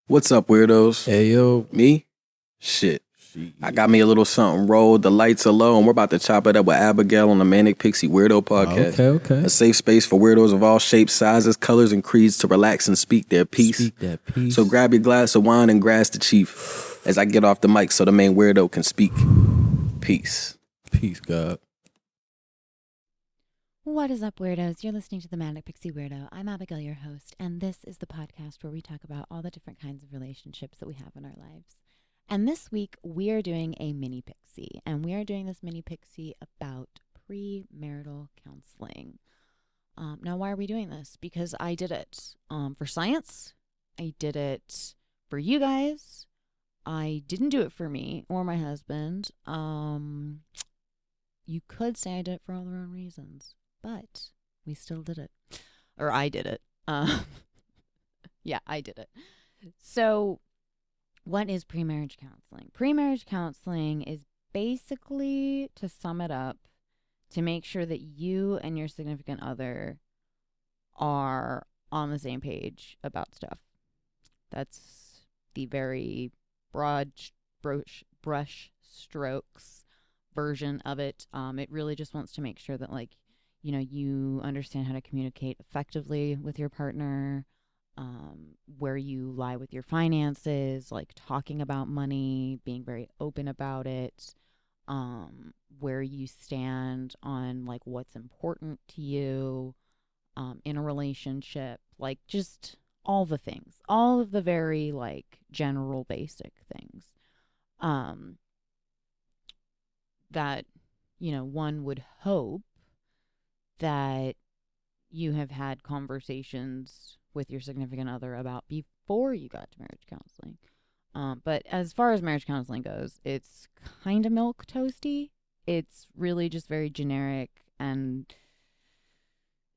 What's up, weirdos? Hey, yo. Me? Shit. I got me a little something rolled. The lights are low, and we're about to chop it up with Abigail on the Manic Pixie Weirdo podcast. Okay. A safe space for weirdos of all shapes, sizes, colors, and creeds to relax and speak their piece. So grab your glass of wine and grass the chief as I get off the mic so the main weirdo can speak. Peace. Peace, God. What is up, weirdos? You're listening to the Manic Pixie Weirdo. I'm Abigail, your host, and this is the podcast where we talk about all the different kinds of relationships that we have in our lives. And this week, we are doing a mini pixie, and we are doing this mini pixie about pre-marital counseling. Now, why are we doing this? Because I did it for science. I did it for you guys. I didn't do it for me or my husband. You could say I did it for all the wrong reasons. But we still did it. Or I did it. Yeah, I did it. So what is pre-marriage counseling? Pre-marriage counseling is basically, to sum it up, to make sure that you and your significant other are on the same page about stuff. That's the very broad brush strokes version of it. It really just wants to make sure that, you understand how to communicate effectively with your partner, where you lie with your finances, like talking about money, being very open about it, where you stand on like what's important to you in a relationship, like just all the things, all of the very like general basic things that, one would hope that you have had conversations with your significant other about before you got to marriage counseling. But as far as marriage counseling goes, it's kind of milk toasty. It's really just very generic, and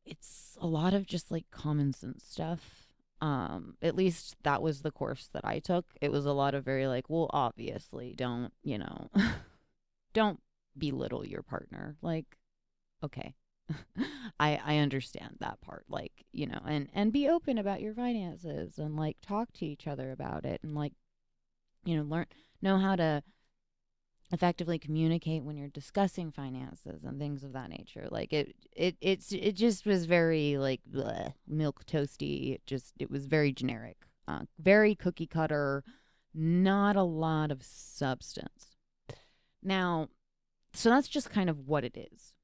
it's a lot of just like common sense stuff. At least that was the course that I took. It was a lot of very like, well, obviously don't, don't belittle your partner. Like, okay. I understand that part, like, and be open about your finances and like talk to each other about it and like, know how to effectively communicate when you're discussing finances and things of that nature. Like it just was very like bleh, milk toasty. It was very generic, very cookie cutter, not a lot of substance. Now, so that's just kind of what it is.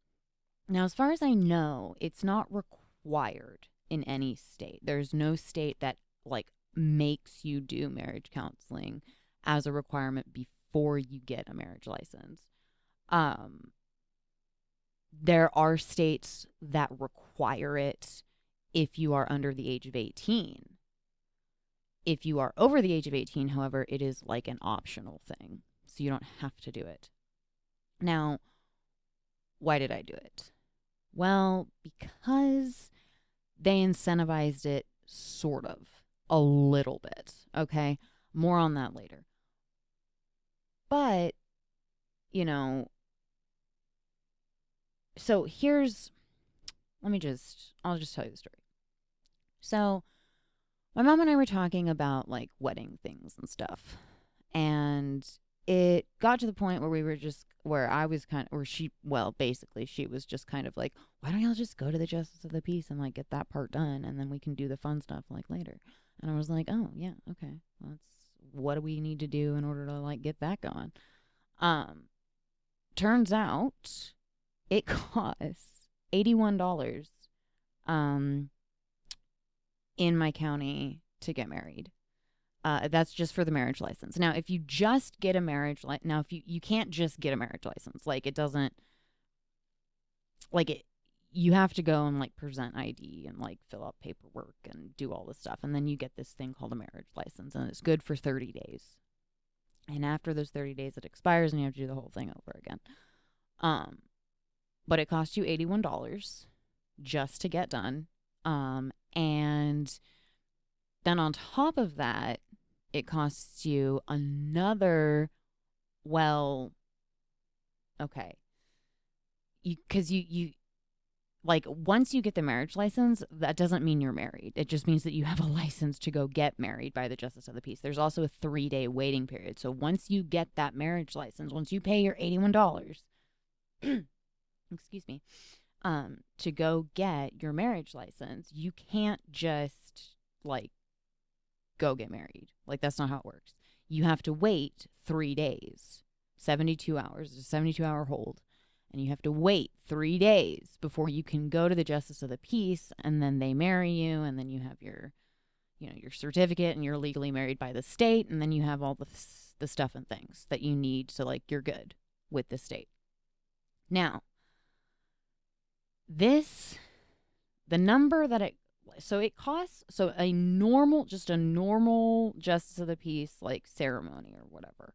Now, as far as I know, it's not required in any state. There's no state that like makes you do marriage counseling as a requirement before you get a marriage license. There are states that require it if you are under the age of 18. If you are over the age of 18, however, it is like an optional thing. So you don't have to do it. Now, why did I do it? Well, because they incentivized it sort of a little bit, okay? More on that later. But, so I'll just tell you the story. So my mom and I were talking about like wedding things and stuff. And it got to the point where she was just kind of like, why don't y'all just go to the justice of the peace and like get that part done, and then we can do the fun stuff like later. And I was like, oh yeah, okay, well, that's what do we need to do in order to like get that going. Turns out it costs $81 in my county to get married. That's just for the marriage license. Now, if you just get a marriage license, you can't just get a marriage license. Like, it doesn't, like, you have to go and, like, present ID and, like, fill out paperwork and do all this stuff. And then you get this thing called a marriage license, and it's good for 30 days. And after those 30 days, it expires, and you have to do the whole thing over again. But it costs you $81 just to get done. And then on top of that, it costs you another, because like, once you get the marriage license, that doesn't mean you're married. It just means that you have a license to go get married by the Justice of the Peace. There's also a 3-day waiting period. So once you get that marriage license, once you pay your $81, excuse me, to go get your marriage license, you can't just, like, go get married. Like, that's not how it works. You have to wait 3 days, 72 hours, a 72-hour hold. And you have to wait 3 days before you can go to the Justice of the Peace, and then they marry you, and then you have your, your certificate, and you're legally married by the state, and then you have all the stuff and things that you need, so, like, you're good with the state. Now, the number that it costs, so a normal Justice of the Peace, like, ceremony or whatever,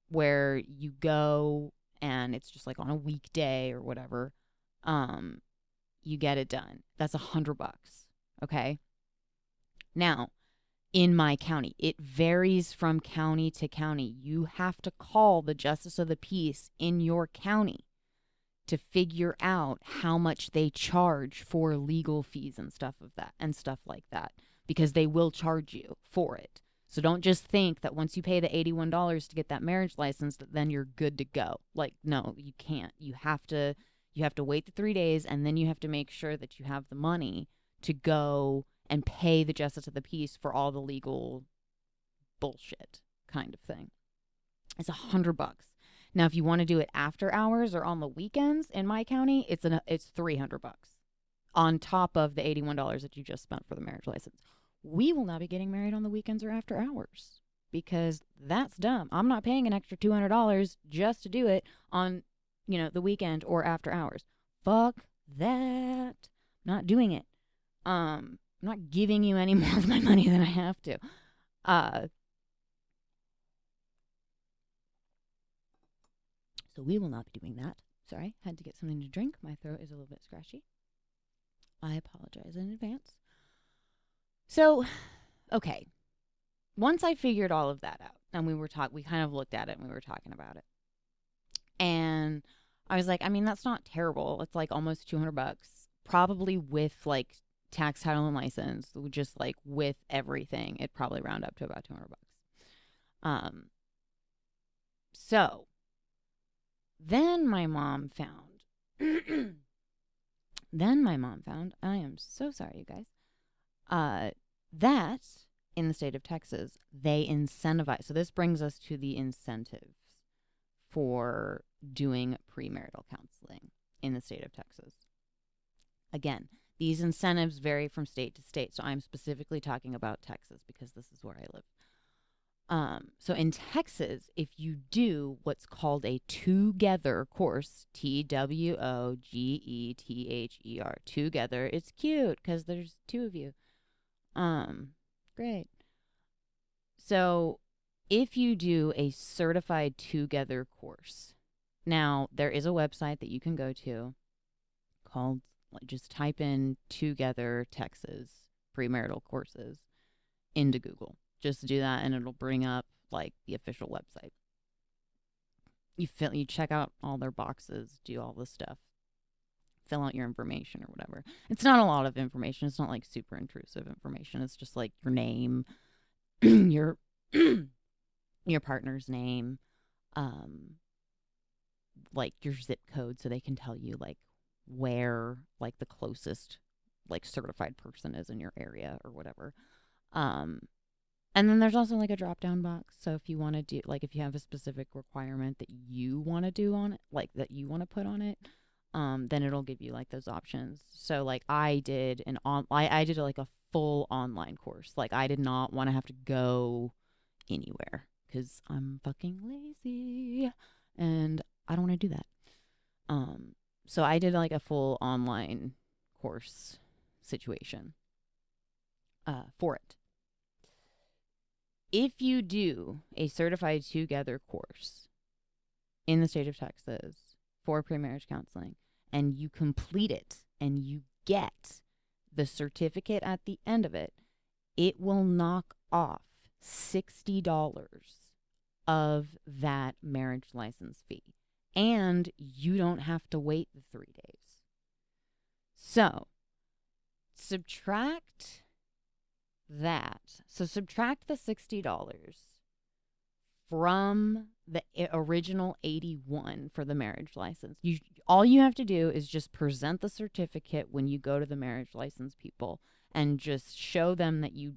where you go and it's just like on a weekday or whatever, you get it done. That's $100. Okay. Now, in my county, it varies from county to county. You have to call the Justice of the Peace in your county to figure out how much they charge for legal fees and stuff like that, because they will charge you for it. So don't just think that once you pay the $81 to get that marriage license, that then you're good to go. Like, no, you can't. You have to wait the 3 days, and then you have to make sure that you have the money to go and pay the Justice of the Peace for all the legal bullshit kind of thing. It's $100. Now, if you want to do it after hours or on the weekends in my county, it's $300 on top of the $81 that you just spent for the marriage license. We will not be getting married on the weekends or after hours, because that's dumb. I'm not paying an extra $200 just to do it on, the weekend or after hours. Fuck that. Not doing it. I'm not giving you any more of my money than I have to. So we will not be doing that. Sorry, had to get something to drink. My throat is a little bit scratchy. I apologize in advance. So, okay. Once I figured all of that out, and we kind of looked at it and we were talking about it. And I was like, I mean, that's not terrible. It's like almost $200, probably with like tax, title, and license, just like with everything, it'd probably round up to about $200. So then my mom found, I am so sorry, you guys, that in the state of Texas, they incentivize. So this brings us to the incentives for doing premarital counseling in the state of Texas. Again, these incentives vary from state to state. So I'm specifically talking about Texas because this is where I live. So in Texas, if you do what's called a TWOgether course, TWOgether, TWOgether, it's cute because there's two of you. Great. So if you do a certified TWOgether course, now there is a website that you can go to called, just type in TWOgether Texas premarital courses into Google. Just do that and it'll bring up like the official website. You check out all their boxes, do all this stuff, fill out your information or whatever. It's not a lot of information. It's not like super intrusive information. It's just like your name, your partner's name, like your zip code, so they can tell you like where like the closest like certified person is in your area or whatever. And then there's also like a drop down box. So if you want to do, like, if you have a specific requirement that you want to do on it, like that you want to put on it, then it'll give you like those options. So like I did I did like a full online course. Like I did not want to have to go anywhere because I'm fucking lazy and I don't want to do that. So I did like a full online course situation for it. If you do a certified TWOgether course in the state of Texas for pre-marriage counseling and you complete it and you get the certificate at the end of it, it will knock off $60 of that marriage license fee. And you don't have to wait the 3 days. So subtract that. So subtract the $60 from the original $81 for the marriage license. All you have to do is just present the certificate when you go to the marriage license people and just show them that you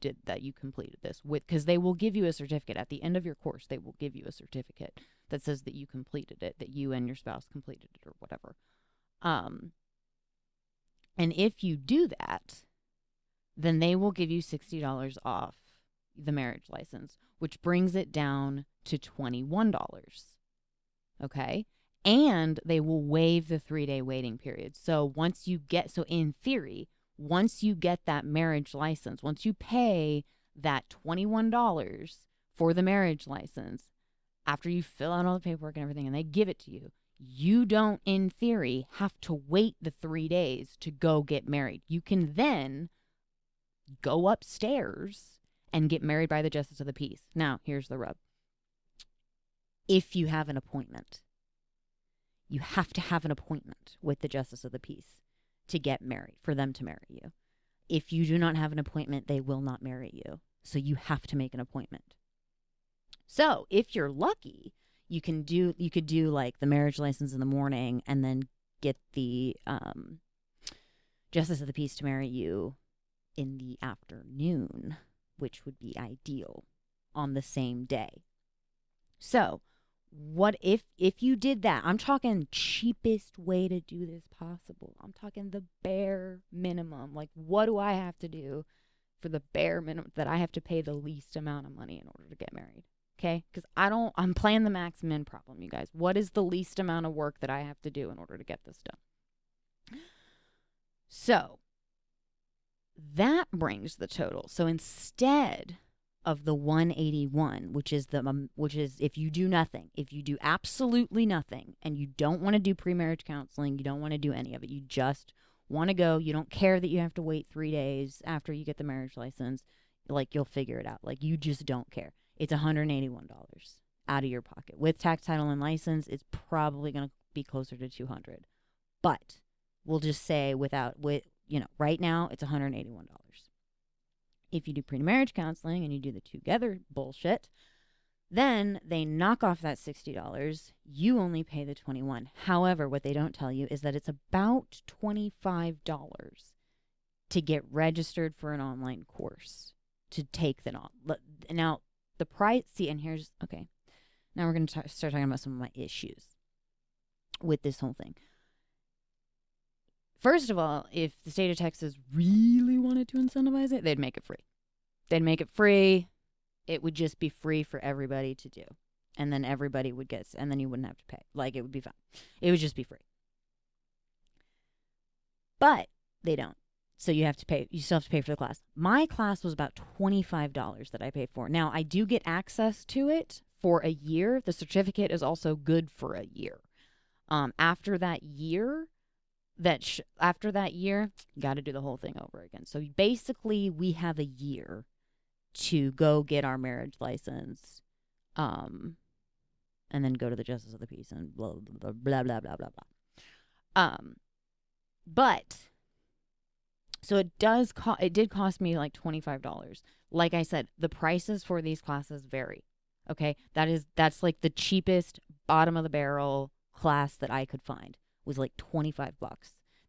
completed this, because they will give you a certificate at the end of your course. They will give you a certificate that says that you completed it, that you and your spouse completed it, or whatever. And if you do that, then they will give you $60 off the marriage license, which brings it down to $21. Okay? And they will waive the 3-day waiting period. So in theory, once you get that marriage license, once you pay that $21 for the marriage license, after you fill out all the paperwork and everything and they give it to you, you don't, in theory, have to wait the 3 days to go get married. You can then go upstairs and get married by the Justice of the Peace. Now, here's the rub. If you have an appointment, you have to have an appointment with the Justice of the Peace to get married, for them to marry you. If you do not have an appointment, they will not marry you. So you have to make an appointment. So if you're lucky, you could do like the marriage license in the morning and then get the Justice of the Peace to marry you in the afternoon, which would be ideal on the same day. So what if you did that? I'm talking cheapest way to do this possible. I'm talking the bare minimum. Like, what do I have to do for the bare minimum that I have to pay the least amount of money in order to get married? Okay? Because I'm playing the max min problem, you guys. What is the least amount of work that I have to do in order to get this done? So that brings the total. So instead of the 181, which is if you do nothing, if you do absolutely nothing, and you don't want to do pre-marriage counseling, you don't want to do any of it, you just want to go, you don't care that you have to wait 3 days after you get the marriage license, like, you'll figure it out. Like, you just don't care. It's $181 out of your pocket. With tax, title, and license, it's probably going to be closer to $200. But we'll just say right now it's $181. If you do pre-marriage counseling and you do the TWOgether bullshit, then they knock off that $60. You only pay the $21. However, what they don't tell you is that it's about $25 to get registered for an online course, to take that on. Now, the price, now we're going to start talking about some of my issues with this whole thing. First of all, if the state of Texas really wanted to incentivize it, they'd make it free. They'd make it free. It would just be free for everybody to do. And then everybody would and then you wouldn't have to pay. Like, it would be fine. It would just be free. But they don't. So you still have to pay for the class. My class was about $25 that I paid for. Now, I do get access to it for a year. The certificate is also good for a year. After that year, you got to do the whole thing over again. So basically, we have a year to go get our marriage license, and then go to the Justice of the Peace and blah, blah, blah, blah, blah, blah, blah. But, so it did cost me like $25. Like I said, the prices for these classes vary. Okay? That's like the cheapest, bottom of the barrel class that I could find. Was like $25.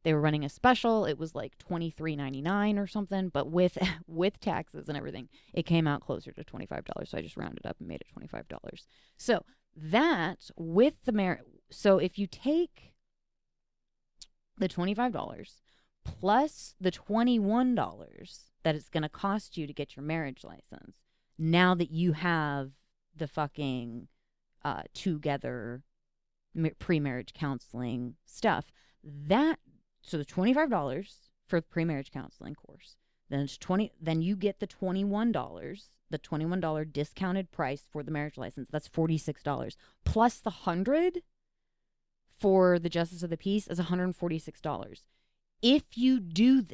They were running a special. It was like $23.99 or something, but with taxes and everything, it came out closer to $25. So I just rounded up and made it $25. So that with the so if you take the $25 plus the $21 that it's going to cost you to get your marriage license, now that you have the fucking TWOgether pre-marriage counseling stuff, so the $25 for the pre-marriage counseling course, then you get the $21 discounted price for the marriage license. That's $46 plus the $100 for the Justice of the Peace is $146. If you do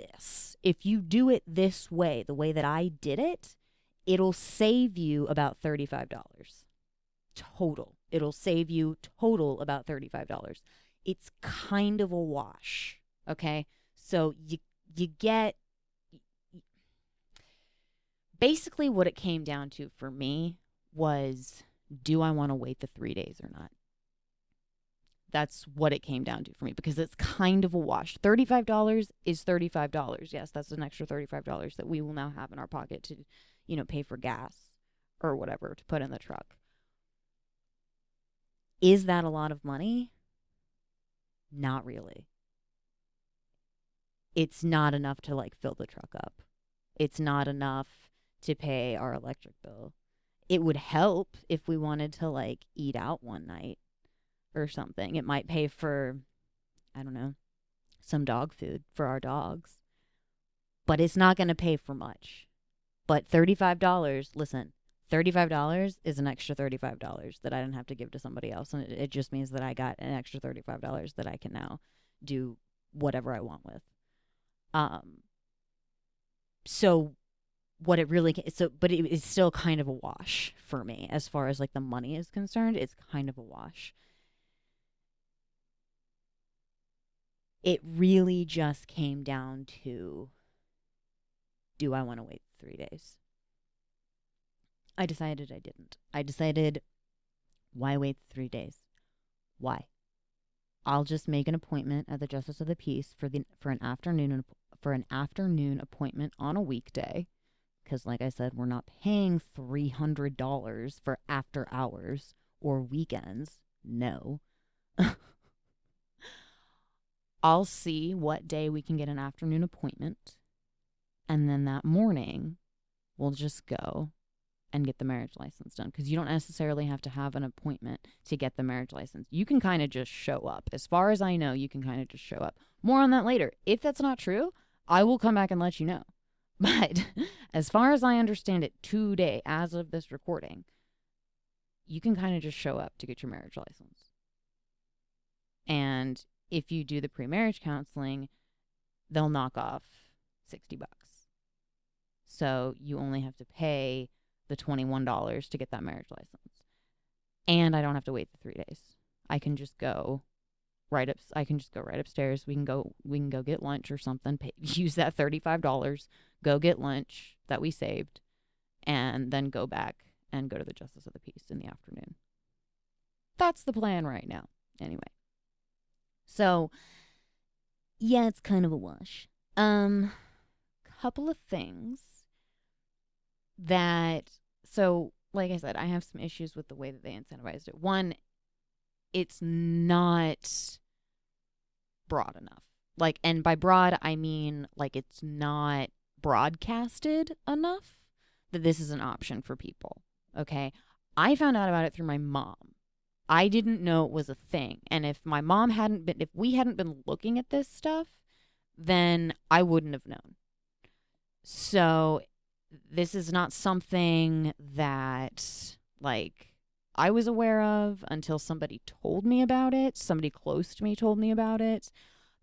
it this way, the way that I did it, it'll save you about $35 total. It'll save you total about $35. It's kind of a wash, okay? So you get, basically what it came down to for me was, do I want to wait the 3 days or not? That's what it came down to for me, because it's kind of a wash. $35 is $35. Yes, that's an extra $35 that we will now have in our pocket to, pay for gas or whatever to put in the truck. Is that a lot of money? Not really. It's not enough to fill the truck up. It's not enough to pay our electric bill. It would help if we wanted to eat out one night or something. It might pay for, I don't know, some dog food for our dogs. But it's not going to pay for much. But $35, listen, $35 is an extra $35 that I didn't have to give to somebody else. And it just means that I got an extra $35 that I can now do whatever I want with. So what it really, but it is still kind of a wash for me as far as the money is concerned. It's kind of a wash. It really just came down to, do I want to wait 3 days? I decided I didn't. I decided, why wait 3 days? Why? I'll just make an appointment at the Justice of the Peace for an afternoon appointment on a weekday, because like I said, we're not paying $300 for after hours or weekends. No. I'll see what day we can get an afternoon appointment, and then that morning we'll just go and get the marriage license done, because you don't necessarily have to have an appointment to get the marriage license. You can kind of just show up. As far as I know, you can kind of just show up. More on that later. If that's not true, I will come back and let you know. But as far as I understand it today, as of this recording, you can kind of just show up to get your marriage license. And if you do the pre-marriage counseling, they'll knock off $60. So you only have to pay the $21 to get that marriage license. And I don't have to wait the 3 days. I can just go right upstairs. We can go get lunch or something. Use that $35, go get lunch that we saved, and then go back and go to the Justice of the Peace in the afternoon. That's the plan right now. Anyway. So, yeah, it's kind of a wash. Couple of things that, so like I said, I have some issues with the way that they incentivized it. One, it's not broad enough. And by broad, I mean, it's not broadcasted enough that this is an option for people. Okay? I found out about it through my mom. I didn't know it was a thing. And if we hadn't been looking at this stuff, then I wouldn't have known. So this is not something that I was aware of until somebody told me about it. Somebody close to me told me about it.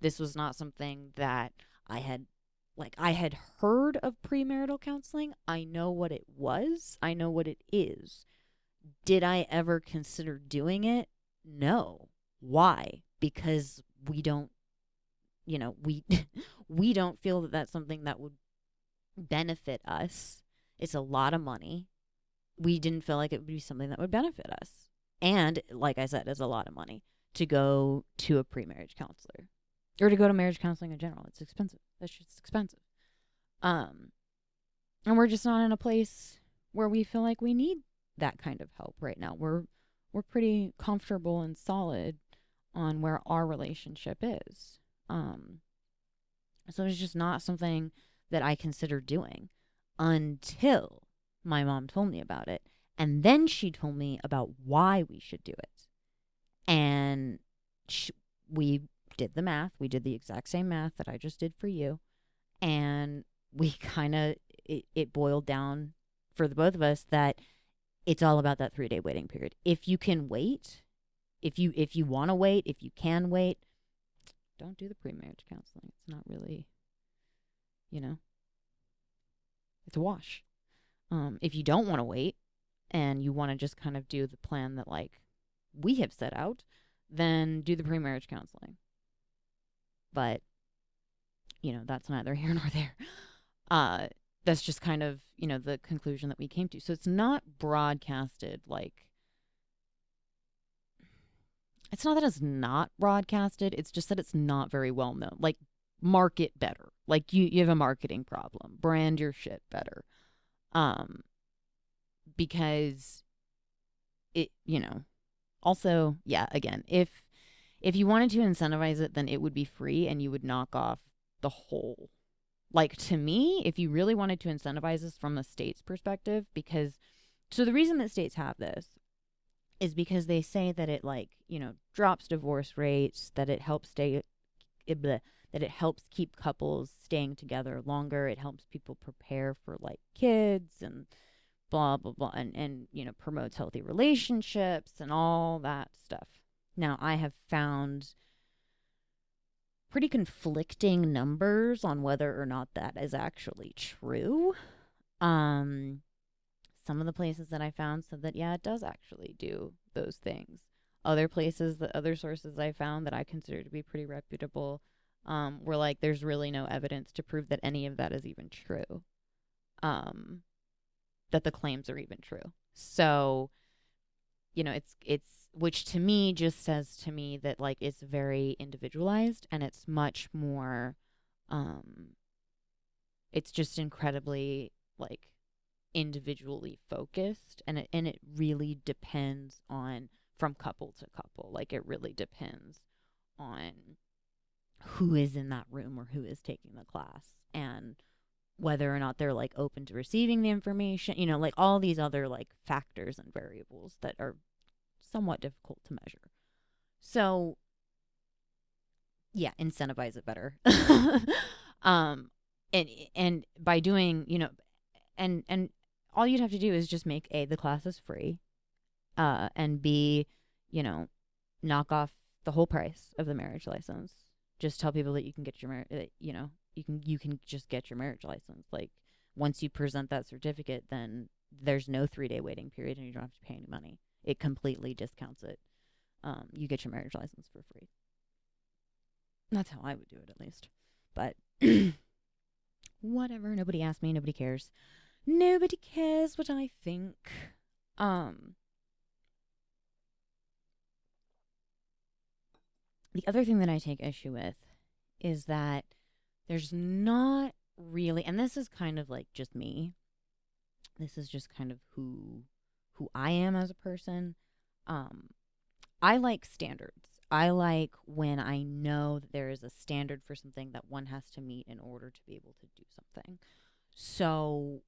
This was not something that I had heard of premarital counseling. I know what it was. I know what it is. Did I ever consider doing it? No. Why? Because we don't, we don't feel that that's something that would benefit us. It's a lot of money. We didn't feel like it would be something that would benefit us. And like I said, it's a lot of money to go to a pre-marriage counselor or to go to marriage counseling in general. It's expensive. That's just expensive. And we're just not in a place where we feel like we need that kind of help right now. We're pretty comfortable and solid on where our relationship is. So it's just not something that I considered doing until my mom told me about it. And then she told me about why we should do it. And we did the math. We did the exact same math that I just did for you. And we kind of, it boiled down for the both of us that it's all about that 3-day waiting period. If you can wait, if you want to wait, if you can wait, don't do the pre-marriage counseling. It's not really, it's a wash. If you don't want to wait and you want to just kind of do the plan that we have set out, then do the pre-marriage counseling. But that's neither here nor there. That's just kind of, the conclusion that we came to. So it's not broadcasted like, it's not that it's not broadcasted. It's just that it's not very well known. Like, market better. Like, you have a marketing problem. Brand your shit better. Because it, also, yeah, again, if you wanted to incentivize it, then it would be free and you would knock off the whole. Like, to me, if you really wanted to incentivize this from the state's perspective, so the reason that states have this is because they say that it, like, drops divorce rates, that it helps that it helps keep couples staying together longer. It helps people prepare for, like, kids and blah, blah, blah, and promotes healthy relationships and all that stuff. Now, I have found pretty conflicting numbers on whether or not that is actually true. Some of the places that I found said that, yeah, it does actually do those things. Other sources I found that I consider to be pretty reputable were like, there's really no evidence to prove that any of that is even true. That the claims are even true. So, it's which to me just says to me that, like, it's very individualized and it's much more, it's just incredibly, like, individually focused, and it really depends on from couple to couple. Like, it really depends on who is in that room or who is taking the class and whether or not they're, like, open to receiving the information, like all these other, like, factors and variables that are somewhat difficult to measure. So, yeah, incentivize it better. And by doing, and all you'd have to do is just make A, the class is free, and B, knock off the whole price of the marriage license. Just tell people that you can get your you can just get your marriage license. Like, once you present that certificate, then there's no 3-day waiting period and you don't have to pay any money. It completely discounts it. You get your marriage license for free. That's how I would do it, at least. But whatever. Nobody asked me. Nobody cares. Nobody cares what I think. The other thing that I take issue with is that there's not really, and this is kind of like just me. This is just kind of who I am as a person. I like standards. I like when I know that there is a standard for something that one has to meet in order to be able to do something. So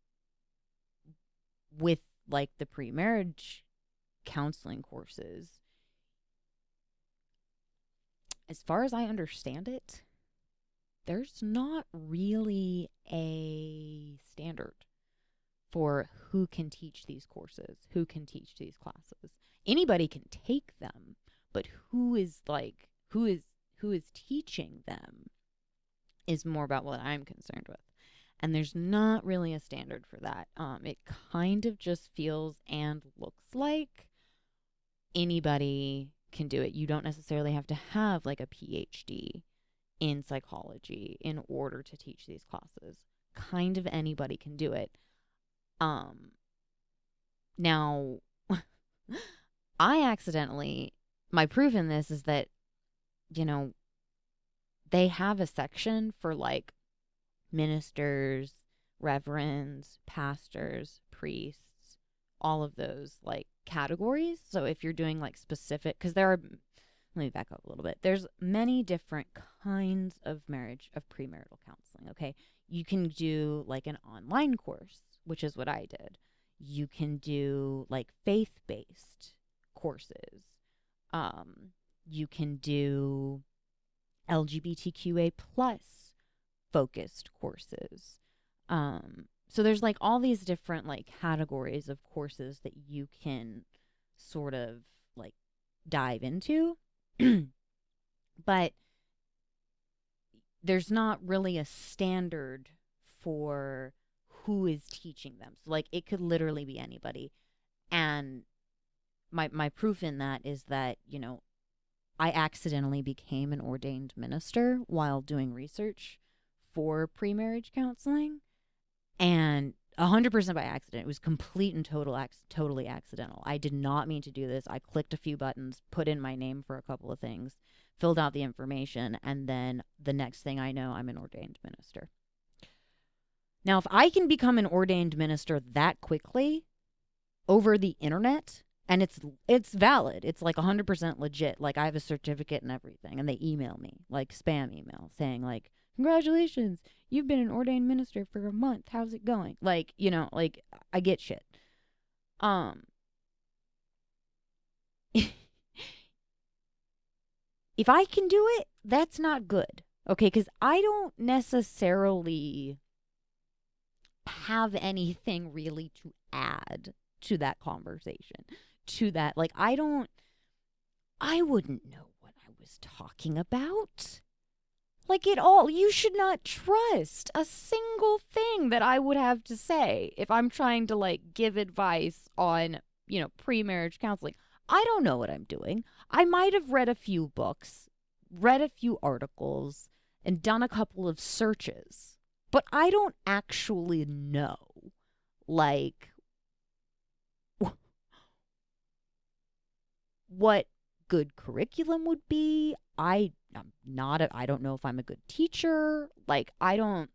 with, like, the pre-marriage counseling courses, as far as I understand it, there's not really a standard for who can teach these courses, who can teach these classes. Anybody can take them, but who is teaching them is more about what I'm concerned with. And there's not really a standard for that. It kind of just feels and looks like anybody can do it. You don't necessarily have to have, like, a PhD in psychology in order to teach these classes. Kind of anybody can do it. Now, my proof in this is that, they have a section for, like, ministers, reverends, pastors, priests, all of those, like, categories. So if you're doing, like, specific, because let me back up a little bit. There's many different kinds of premarital counseling, okay? You can do, like, an online course, which is what I did. You can do, like, faith-based courses. You can do LGBTQA plus focused courses. So there's, like, all these different, like, categories of courses that you can sort of, like, dive into. But there's not really a standard for who is teaching them. So, like, it could literally be anybody. And my proof in that is that, I accidentally became an ordained minister while doing research for pre-marriage counseling, and 100% by accident. It was complete and totally accidental. I did not mean to do this. I clicked a few buttons, put in my name for a couple of things, filled out the information, and then the next thing I know, I'm an ordained minister. Now, if I can become an ordained minister that quickly over the internet, and it's valid, it's like 100% legit, like I have a certificate and everything, and they email me, like spam email, saying like, congratulations, you've been an ordained minister for a month, how's it going? Like, you know, like, I get shit. If I can do it, that's not good, okay? Because I don't necessarily have anything really to add to that conversation, to that. Like, I wouldn't know what I was talking about. Like, at all. You should not trust a single thing that I would have to say if I'm trying to, like, give advice on, you know, pre-marriage counseling. I don't know what I'm doing. I might have read a few books, read a few articles, and done a couple of searches. But I don't actually know, like, what good curriculum would be. I don't know if I'm a good teacher. Like, I don't,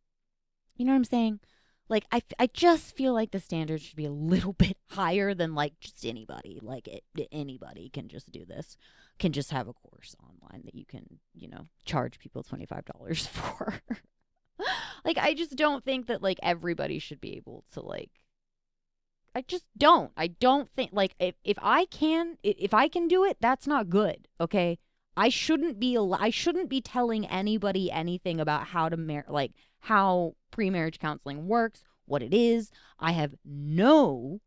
you know what I'm saying? Like, I just feel like the standards should be a little bit higher than, like, just anybody. Like, anybody can just do this, can just have a course online that you can, you know, charge people $25 for. Like, I just don't think that, like, everybody should be able to, like, I just don't. I don't think, like, if I can do it, that's not good, okay? I shouldn't be telling anybody anything about how to how pre-marriage counseling works, what it is. I have no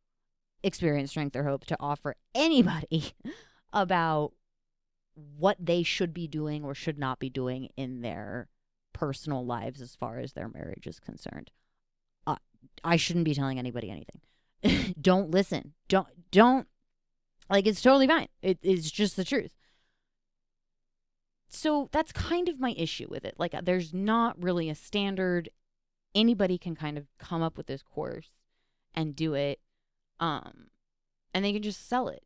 experience, strength, or hope to offer anybody about what they should be doing or should not be doing in their personal lives as far as their marriage is concerned. I shouldn't be telling anybody anything. Don't listen. Don't, like, it's totally fine. It's just the truth. So that's kind of my issue with it. Like, there's not really a standard. Anybody can kind of come up with this course and do it. And they can just sell it.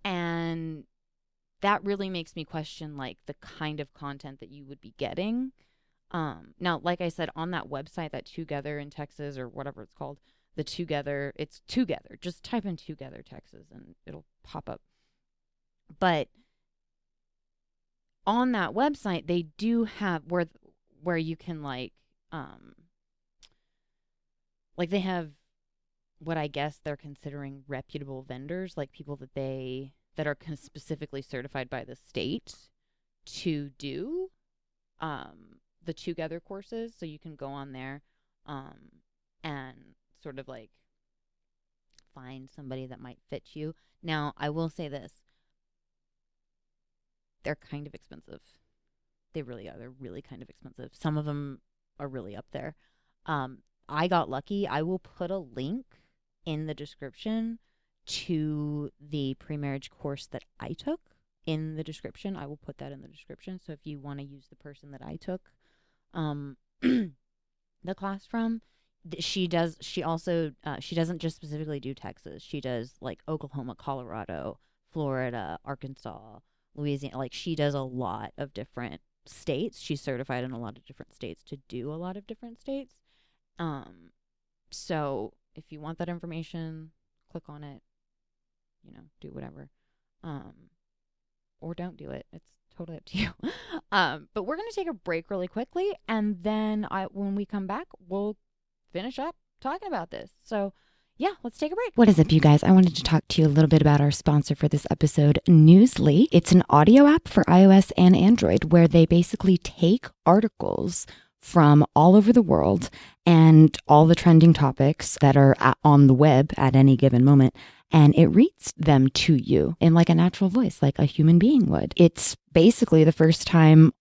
And that really makes me question, like, the kind of content that you would be getting. Now, like I said, on that website, that TWOgether in Texas, or whatever it's called, the TWOgether, it's TWOgether. Just type in TWOgether Texas and it'll pop up. But on that website, they do have where you can, like they have what I guess they're considering reputable vendors, like people that are specifically certified by the state to do the TWOgether courses. So you can go on there and sort of, like, find somebody that might fit you. Now, I will say this. They're kind of expensive. They really are. They're really kind of expensive. Some of them are really up there. I got lucky. I will put a link in the description to the pre-marriage course that I took in the description. I will put that in the description. So if you want to use the person that I took the class from, she doesn't just specifically do Texas. She does, like, Oklahoma, Colorado, Florida, Arkansas, Louisiana. Like, she does a lot of different states. She's certified in a lot of different states to do a lot of different states. So if you want that information, click on it, you know, do whatever. Or don't do it. It's totally up to you. But we're going to take a break really quickly, and then when we come back, we'll finish up talking about this. So yeah, let's take a break. What is up, you guys? I wanted to talk to you a little bit about our sponsor for this episode, Newsly. It's an audio app for iOS and Android where they basically take articles from all over the world and all the trending topics that are on the web at any given moment, and it reads them to you in like a natural voice, like a human being would. It's basically the first time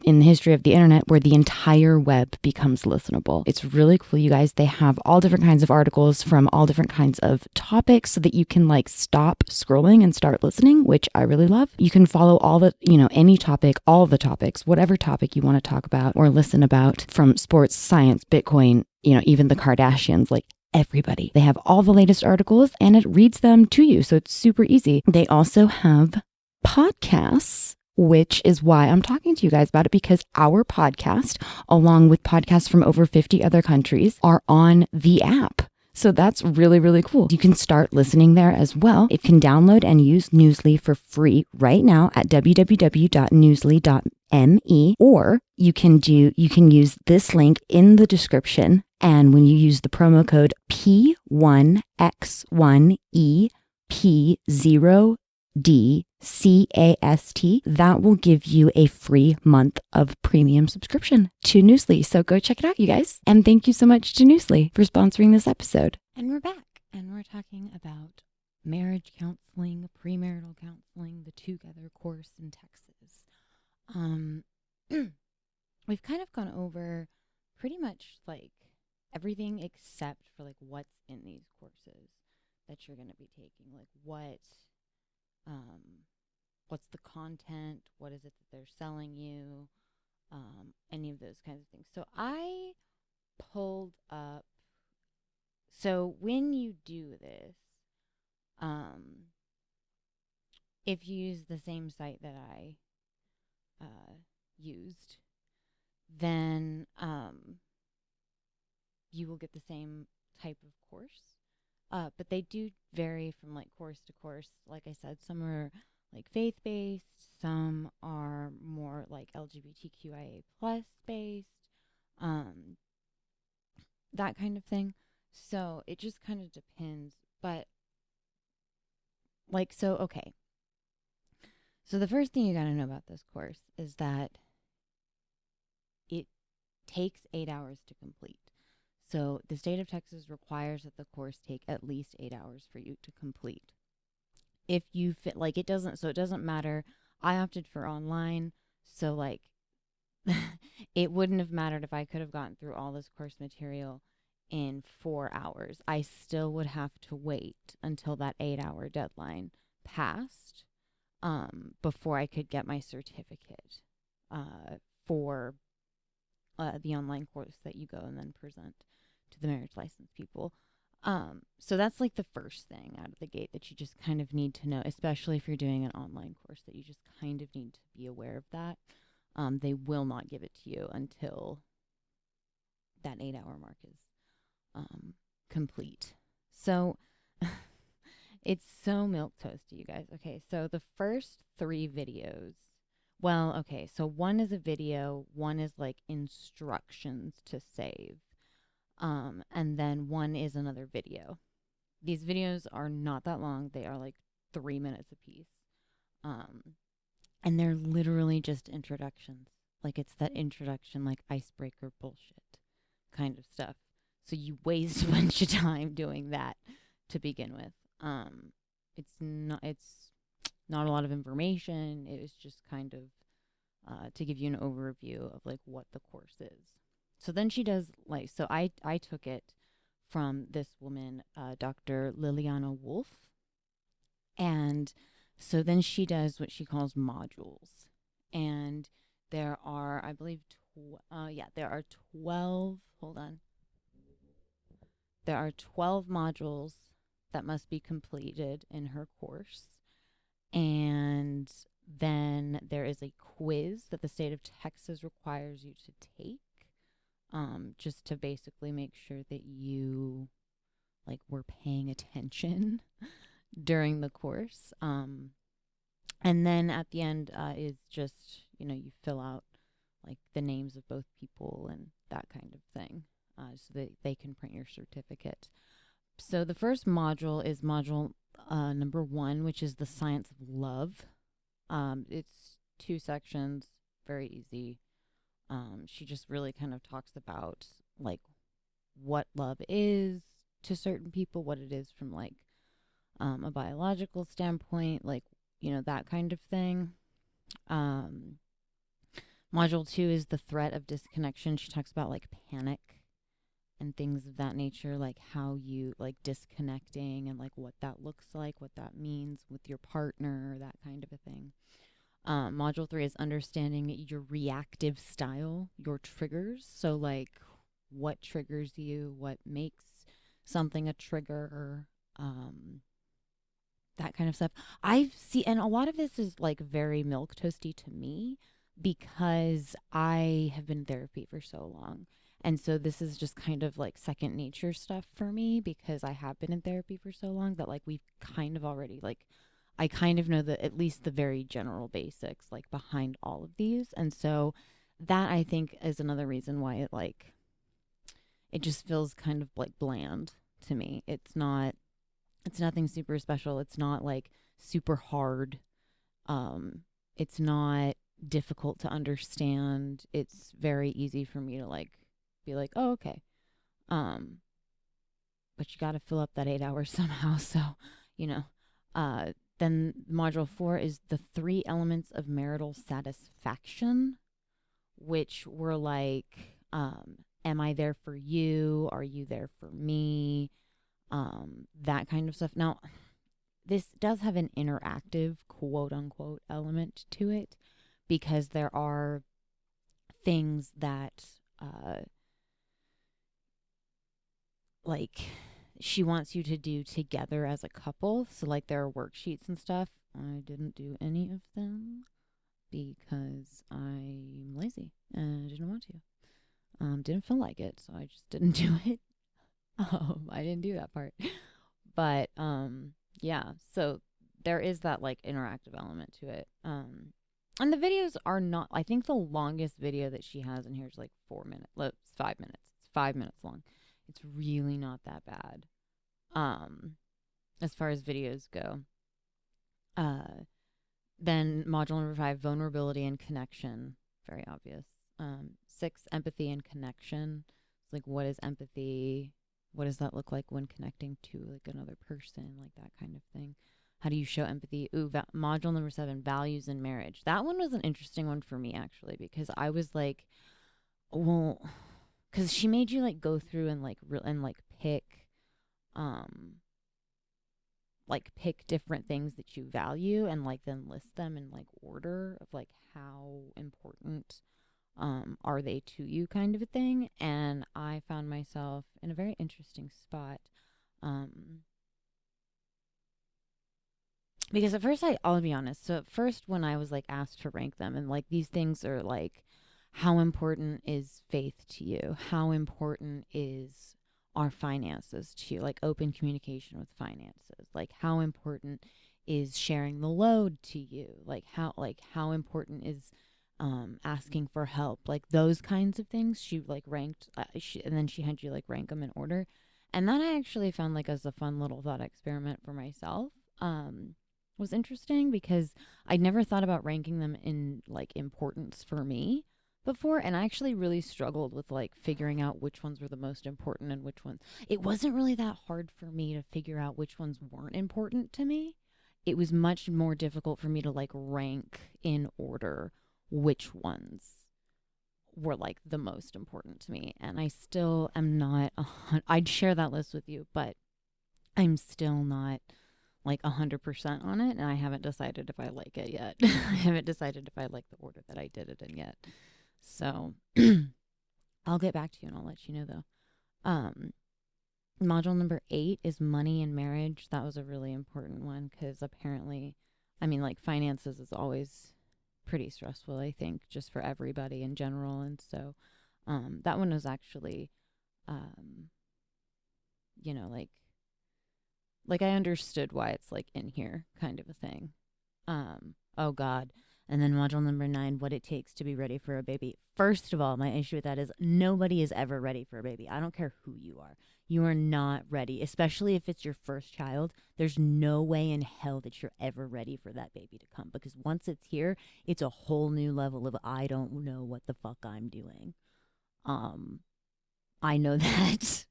in the history of the internet where the entire web becomes listenable. It's really cool, you guys. They have all different kinds of articles from all different kinds of topics so that you can like stop scrolling and start listening, which I really love. You can follow all the, any topic, all the topics, whatever topic you want to talk about or listen about, from sports, science, Bitcoin, even the Kardashians, like everybody. They have all the latest articles and it reads them to you. So it's super easy. They also have podcasts, which is why I'm talking to you guys about it, because our podcast, along with podcasts from over 50 other countries, are on the app. So that's really, really cool. You can start listening there as well. You can download and use Newsly for free right now at www.newsly.me, or you can use this link in the description. And when you use the promo code P1X1EP0DCAST, that will give you a free month of premium subscription to Newsly. So go check it out, you guys. And thank you so much to Newsly for sponsoring this episode. And we're back, and we're talking about marriage counseling, premarital counseling, the TWOgether course in Texas. We've kind of gone over pretty much like everything except for like what's in these courses that you're going to be taking. Like what's the content? What is it that they're selling you? Any of those kinds of things. So I pulled up. So when you do this, if you use the same site that I used, then you will get the same type of course. But they do vary from like course to course. Like I said, some are like faith-based, some are more like LGBTQIA plus based, that kind of thing. So it just kind of depends. But okay. So the first thing you got to know about this course is that it takes 8 hours to complete. So the state of Texas requires that the course take at least 8 hours for you to complete. If you fit, like, it doesn't matter. I opted for online, so like it wouldn't have mattered if I could have gotten through all this course material in 4 hours. I still would have to wait until that 8-hour deadline passed before I could get my certificate for the online course that you go and then present to the marriage license people. So that's like the first thing out of the gate that you just kind of need to know, especially if you're doing an online course, that you just kind of need to be aware of that. They will not give it to you until that 8-hour mark is complete. So it's so milquetoasty, you guys. Okay, so the first 3 videos, so one is a video, one is like instructions to save, and then one is another video. These videos are not that long. They are like 3 minutes apiece. And they're literally just introductions. Like, it's that introduction, like, icebreaker bullshit kind of stuff. So you waste a bunch of time doing that to begin with. It's not a lot of information. It was just kind of to give you an overview of like what the course is. So then she does like, so I took it from this woman, Dr. Liliana Wolf. And so then she does what she calls modules. And there are, I believe, there are 12, hold on. There are 12 modules that must be completed in her course. And then there is a quiz that the state of Texas requires you to take, just to basically make sure that you like were paying attention during the course. And then at the end is just, you fill out like the names of both people and that kind of thing, so that they can print your certificate. So the first module is module number 1, which is the science of love. It's 2 sections, very easy. She just really kind of talks about like what love is to certain people, what it is from like a biological standpoint, like, that kind of thing. Module 2 is the threat of disconnection. She talks about like panic and things of that nature, like how you like disconnecting and like what that looks like, what that means with your partner, that kind of a thing. Module 3 is understanding your reactive style, your triggers. So like what triggers you, what makes something a trigger, that kind of stuff. And a lot of this is like very milk toasty to me because I have been in therapy for so long. And so this is just kind of like second nature stuff for me because I have been in therapy for so long that like we've kind of already like, I kind of know that at least the very general basics like behind all of these. And so that I think is another reason why it just feels kind of like bland to me. It's nothing super special. It's not like super hard. It's not difficult to understand. It's very easy for me to like be like, oh, okay. But you got to fill up that 8 hours somehow. So, you know, then module 4 is the 3 elements of marital satisfaction, which were like, am I there for you? Are you there for me? That kind of stuff. Now, this does have an interactive quote unquote element to it because there are things that like she wants you to do together as a couple. So like there are worksheets and stuff. I didn't do any of them because I'm lazy and I didn't want to. Didn't feel like it, so I just didn't do it. I didn't do that part. But yeah, so there is that like interactive element to it. And the videos are not, I think the longest video that she has in here is like 4 minutes. It's 5 minutes. It's 5 minutes long. It's really not that bad. As far as videos go. Then module number 5, vulnerability and connection. Very obvious. 6, empathy and connection. It's like, what is empathy? What does that look like when connecting to like another person, like that kind of thing? How do you show empathy? Module number 7, values in marriage. That one was an interesting one for me actually because I was like, well, because she made you like go through and like pick different things that you value and like then list them in like order of like how important are they to you kind of a thing. And I found myself in a very interesting spot. Because at first I'll be honest. So at first when I was like asked to rank them and like these things are like, how important is faith to you? How important is our finances to you? Like open communication with finances. Like how important is sharing the load to you? Like how important is asking for help, like those kinds of things. She like ranked, and then she had you like rank them in order, and that I actually found like as a fun little thought experiment for myself. Was interesting because I'd never thought about ranking them in like importance for me before, and I actually really struggled with like figuring out which ones were the most important and which ones. It wasn't really that hard for me to figure out which ones weren't important to me. It was much more difficult for me to like rank in order which ones were like the most important to me. And I still am not, I'd share that list with you, but I'm still not like 100% on it. And I haven't decided if I like it yet. I haven't decided if I like the order that I did it in yet. So I'll get back to you and I'll let you know though. Module number 8 is money and marriage. That was a really important one because apparently, I mean, like finances is always pretty stressful, I think, just for everybody in general. And so that one was actually, you know, like I understood why it's like in here kind of a thing. Oh God. And then module number 9, what it takes to be ready for a baby. First of all, my issue with that is nobody is ever ready for a baby. I don't care who you are. You are not ready, especially if it's your first child. There's no way in hell that you're ever ready for that baby to come because once it's here, it's a whole new level of I don't know what the fuck I'm doing. I know that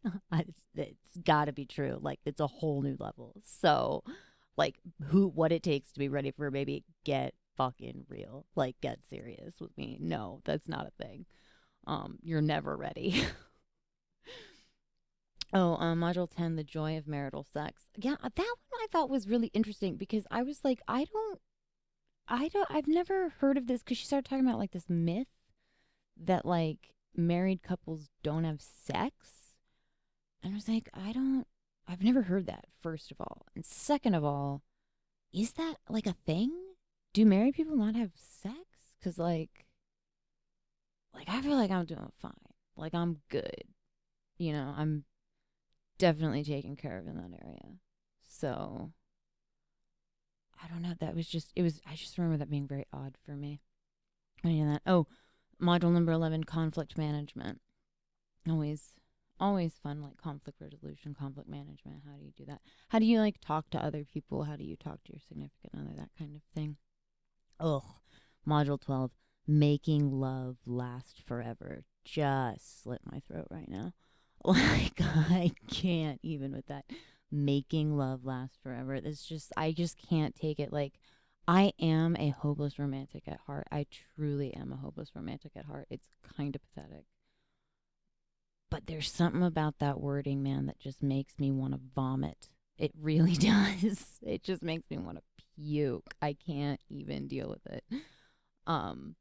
it's got to be true. Like, it's a whole new level. So, like, what it takes to be ready for a baby, get fucking real. Like, get serious with me. No, that's not a thing. You're never ready. Oh, module 10, the joy of marital sex. Yeah, that one I thought was really interesting because I was like, I've never heard of this, because she started talking about like this myth that like married couples don't have sex. And I was like, I've never heard that, first of all. And second of all, is that like a thing? Do married people not have sex? Because like I feel like I'm doing fine. Like, I'm good. I'm definitely taken care of in that area. So I don't know. I just remember that being very odd for me. I know that. Oh, module number 11, conflict management. Always, always fun, like conflict resolution, conflict management. How do you do that? How do you like talk to other people? How do you talk to your significant other? That kind of thing. Ugh. Module 12, making love last forever. Just slit my throat right now. Like, I can't even with that. Making love last forever. I just can't take it. Like, I am a hopeless romantic at heart. I truly am a hopeless romantic at heart. It's kind of pathetic. But there's something about that wording, man, that just makes me want to vomit. It really does. It just makes me want to puke. I can't even deal with it. Um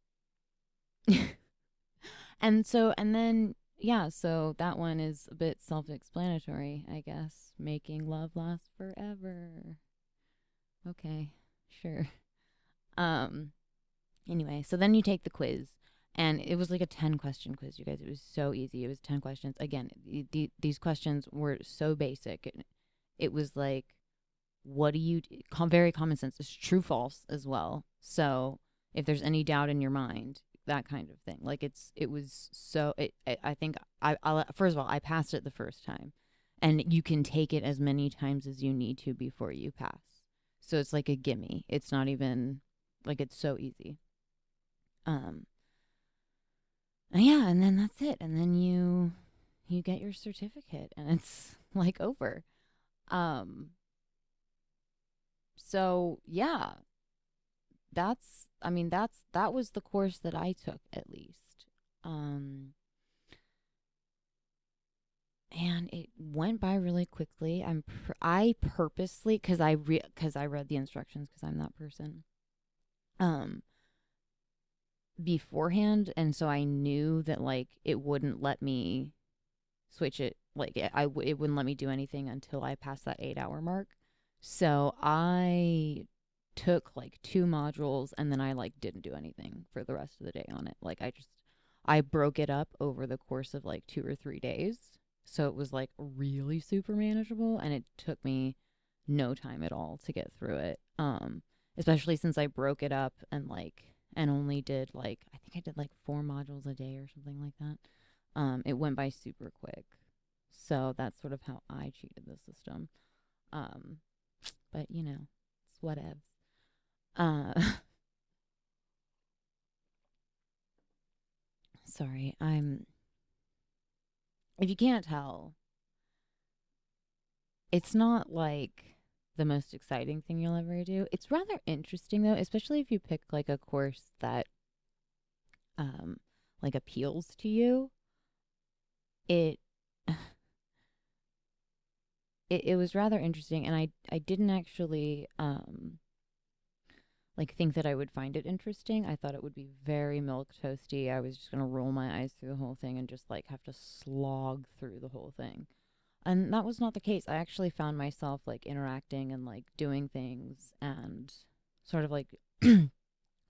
so that one is a bit self-explanatory, I guess. Making love last forever. Okay, sure. Um Anyway, so then you take the quiz, and it was like a 10-question quiz, you guys. It was so easy. It was 10 questions. Again, these questions were so basic. It was like, what do you very common sense. It's true false as well. So if there's any doubt in your mind, that kind of thing. Like, it was so I think I first of all, I passed it the first time, and you can take it as many times as you need to before you pass. So it's like a gimme. It's not even like, it's so easy. Um yeah, and then that's it. And then you get your certificate, and it's like over. Um so yeah, that was the course that I took, at least. Um and it went by really quickly. I purposely, cuz I read the instructions, cuz I'm that person. Um Beforehand, and so I knew that like it wouldn't let me switch it. Like, it wouldn't let me do anything until I passed that 8-hour mark. So I took like 2 modules, and then I like didn't do anything for the rest of the day on it. Like, I broke it up over the course of like 2 or 3 days. So it was like really super manageable, and it took me no time at all to get through it. Especially since I broke it up and only did like, I think I did like 4 modules a day or something like that. It went by super quick. So that's sort of how I cheated the system. But it's whatevs. Uh, sorry, if you can't tell, it's not like the most exciting thing you'll ever do. It's rather interesting though, especially if you pick like a course that, like, appeals to you. It, it was rather interesting, and I didn't actually, like, think that I would find it interesting. I thought it would be very milk toasty. I was just gonna roll my eyes through the whole thing and just like have to slog through the whole thing. And that was not the case. I actually found myself like interacting and like doing things, and sort of like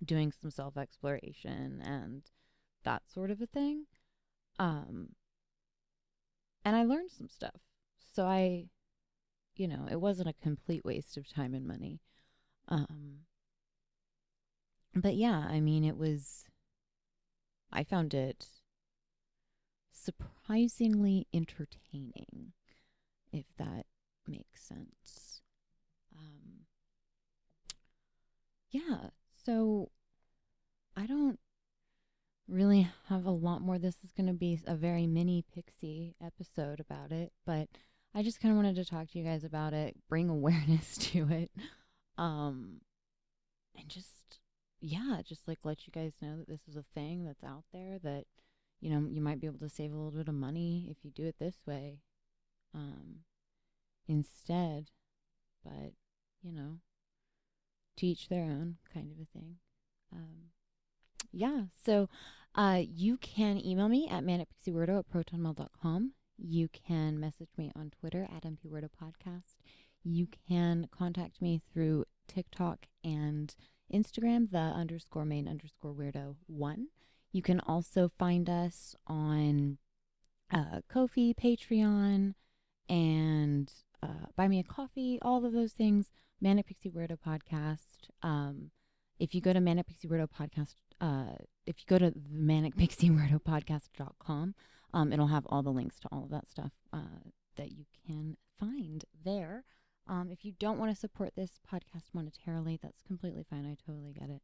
doing some self exploration and that sort of a thing. Um and I learned some stuff. So it wasn't a complete waste of time and money. Um but yeah, I mean, I found it surprisingly entertaining, if that makes sense. Um, yeah, so I don't really have a lot more. This is going to be a very mini Pixie episode about it, but I just kind of wanted to talk to you guys about it, bring awareness to it, and just, yeah, just like let you guys know that this is a thing that's out there, that, you know, you might be able to save a little bit of money if you do it this way instead. But, you know, to each their own kind of a thing. Yeah, so you can email me at manicpixieweirdo@protonmail.com. You can message me on Twitter at mpweirdo podcast. You can contact me through TikTok and Instagram, _main_weirdo1. You can also find us on Ko-fi, Patreon, and Buy Me a Coffee, all of those things. Manic Pixie Weirdo Podcast. If you go to Manic Pixie Weirdo Podcast, if you go to manicpixieweirdo podcast.com, it'll have all the links to all of that stuff that you can find there. If you don't want to support this podcast monetarily, that's completely fine. I totally get it.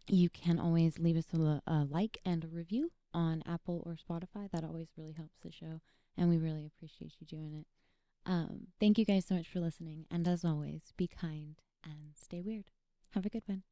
You can always leave us a like and a review on Apple or Spotify. That always really helps the show, and we really appreciate you doing it. Thank you guys so much for listening, and as always, be kind and stay weird. Have a good one.